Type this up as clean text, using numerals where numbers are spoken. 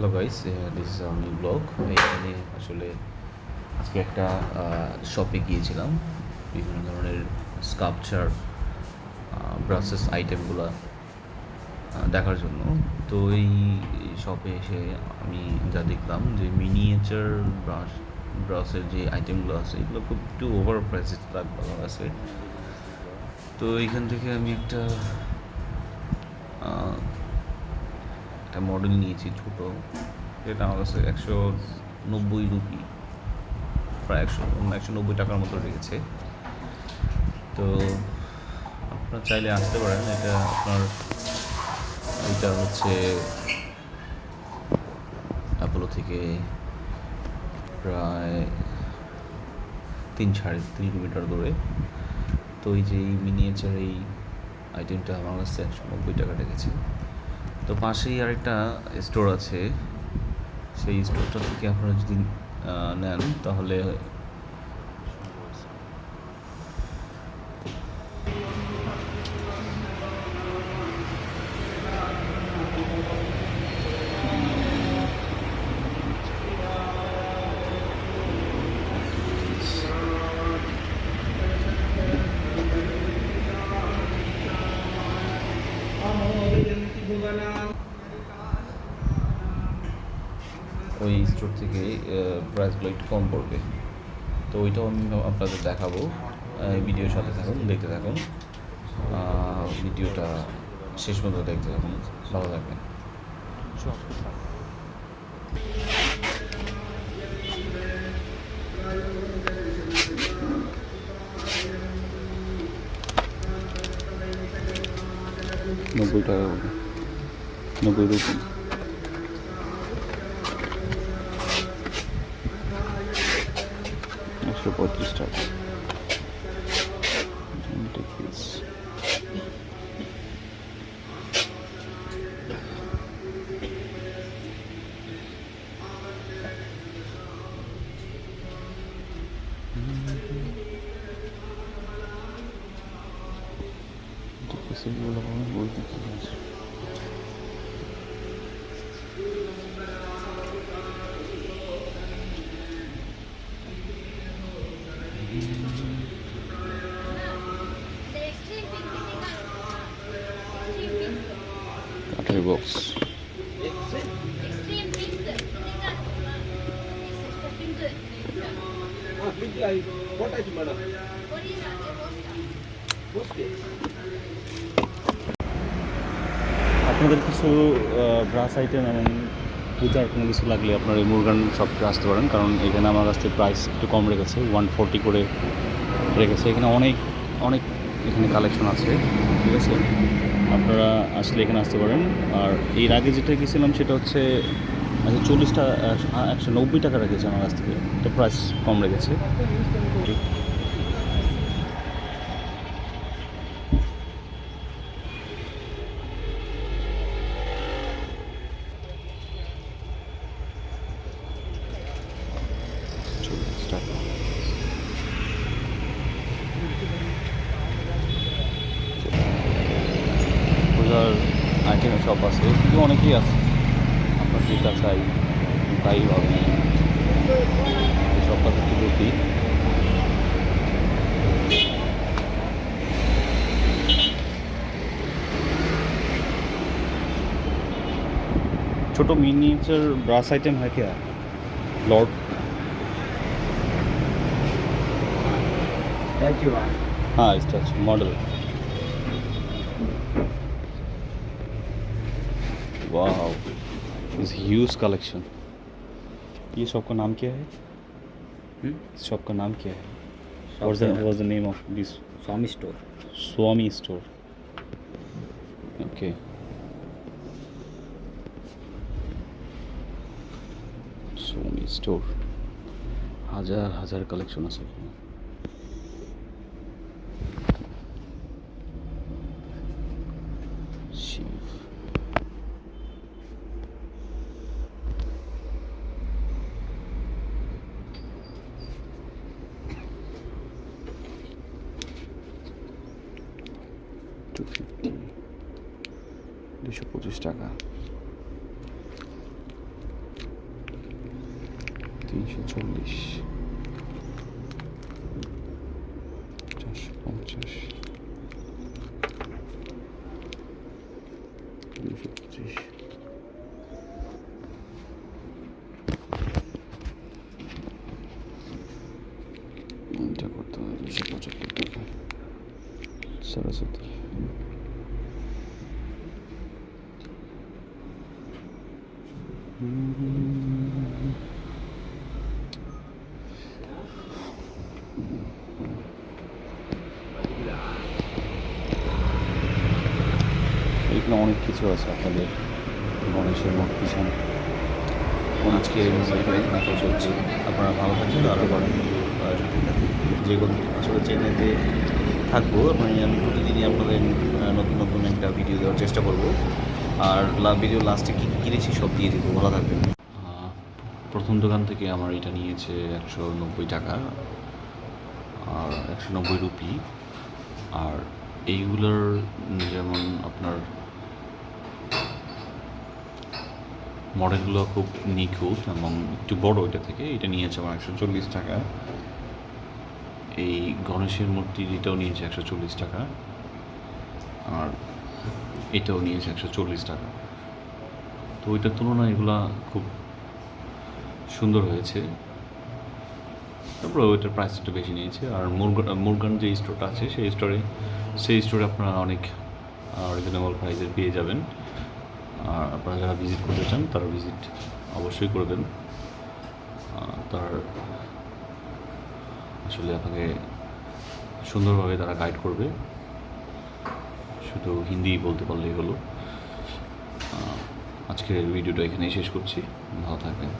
Hello guys, this is our new blog. এখানে আসলে আজকে একটা শপে গিয়েছিলাম বিভিন্ন ধরনের স্কাল্পচার ব্রাসেস আইটেমগুলো দেখার জন্য। তো এই শপে এসে আমি যা দেখলাম যে মিনিয়েচার ব্রাশের যে আইটেমগুলো আছে এগুলো খুব একটু ওভার প্রাইসে আছে। তো এইখান থেকে আমি একটা একটা মডেল নিয়েছি ছোটো, যেটা আমার কাছে 190 রুপি, প্রায় 190 টাকার মতো লেগেছে। তো আপনারা চাইলে আসতে পারেন। এটা হচ্ছে অ্যাপোলো থেকে প্রায় 3-3.5 কিলোমিটার দূরে। তো এই যে এই মিনিয়েচার এই আইটেমটা আমার কাছে 190 টাকা লেগেছে। তো পাশেই আরেকটা স্টোর আছে, সেই স্টোরটা থেকে আপনারা যদি নেন তাহলে ওই স্টোর থেকে প্রাইসগুলো একটু কম পড়বে। তো ওইটাও আমি আপনাদের দেখাবো। ভিডিওর সাথে থাকুন, দেখতে থাকুন, ভিডিওটা শেষ পর্যন্ত দেখতে থাকুন, ভালো থাকবেন। 90 টাকা, 90 রুপি। 135 টাকা। সেগুলো বলতে কি আছে? কাঠের বক্স। আপনাদের কিছু ব্রাশ আইটেম এবং পূজার কোনো কিছু লাগলে আপনারা এই মুরগান শপে আসতে পারেন, কারণ এখানে আমার কাছ থেকে প্রাইস একটু কম রেখেছে, 140 করে রেখেছে। এখানে অনেক অনেক এখানে কালেকশন আছে, ঠিক আছে? আপনারা আসলে এখানে আসতে পারেন। আর এর আগে যেটা গেছিলাম সেটা হচ্ছে 190 টাকা রেখেছে আমার কাছ থেকে, এটা প্রাইস কম রেখেছে। পূজার আইটেমের শপ আছে, কিন্তু অনেকেই আছে, আপনার যেটা চাই তাই হবে। এই শপটা একটু দেখি। छोटो मिनिएचर ब्रास आइटम है क्या लॉर्ड? हाँ, स्टैचू मॉडल। वाह, इस ह्यूज कलेक्शन। ये शॉप का नाम क्या है? शॉप का नाम क्या है? What's the name of this? Swami store. Swami store. Okay. Swami store হাজার হাজার কালেকশন আছে এখানে। শিব $250, 225 টাকা। 340, 450, 225, এটা করতে হবে 275 টাকা, 77। এখানে অনেক কিছু আছে আপনাদের গণেশের মূর্তি সামনে। আজকে চলছে, আপনারা ভালো থাকবেন। আরও যেগুলো আসলে চ্যানেলে থাকবো, আমি প্রতিদিনই আপনাদের নতুন নতুন একটা ভিডিও দেওয়ার চেষ্টা করব। আর ভিডিও লাস্টে কী কী কিনেছি সব দিয়ে দেবো, ভালো থাকবেন। প্রথম দোকান থেকে আমার এটা নিয়েছে 190 টাকা আর 190 রুপি। আর এইগুলোর যেমন আপনার মডেলগুলো খুব নিখুঁত এবং একটু বড়, এটা থেকে এটা নিয়েছে আমার 140 টাকা। এই গণেশের মূর্তি এটাও নিয়েছে 140 টাকা আর এটাও নিয়েছে 140 টাকা। তো ওইটার তুলনায় এগুলা খুব সুন্দর হয়েছে, তারপরে ওইটার প্রাইস একটু বেশি নিয়েছে। আর মুরগান যে স্টোরটা আছে সেই স্টোরে আপনারা অনেক রিজনেবল প্রাইসে পেয়ে যাবেন। আর আপনারা যারা ভিজিট করতে চান তারা ভিজিট অবশ্যই করবেন। তার আসলে আপনাকে সুন্দরভাবে তারা গাইড করবে, শুধু হিন্দি বলতে পারলেই হলো। আজকের ভিডিওটা এখানেই শেষ করছি, ভালো থাকবেন।